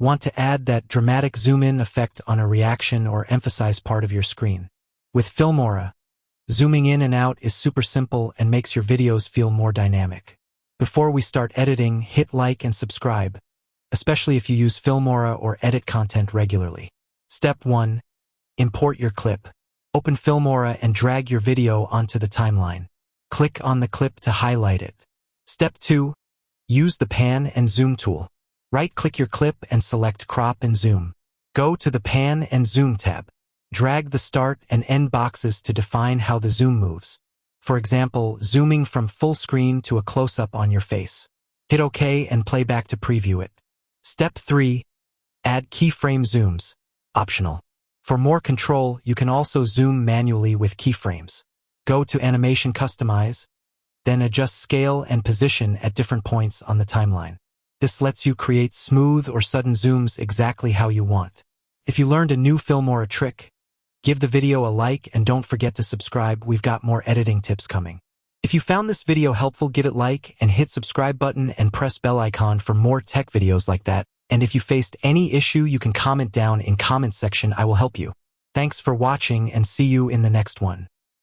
Want to add that dramatic zoom-in effect on a reaction or emphasize part of your screen. With Filmora, zooming in and out is super simple and makes your videos feel more dynamic. Before we start editing, hit like and subscribe, especially if you use Filmora or edit content regularly. Step 1. Import your clip. Open Filmora and drag your video onto the timeline. Click on the clip to highlight it. Step 2. Use the pan and zoom tool. Right-click your clip and select crop and zoom. Go to the pan and zoom tab. Drag the start and end boxes to define how the zoom moves. For example, zooming from full screen to a close-up on your face. Hit OK and play back to preview it. Step 3. Add keyframe zooms. Optional. For more control, you can also zoom manually with keyframes. Go to Animation Customize, then adjust scale and position at different points on the timeline. This lets you create smooth or sudden zooms exactly how you want. If you learned a new Filmora trick, give the video a like and don't forget to subscribe. We've got more editing tips coming. If you found this video helpful, give it like and hit subscribe button and press bell icon for more tech videos like that. And if you faced any issue, you can comment down in comment section. I will help you. Thanks for watching and see you in the next one.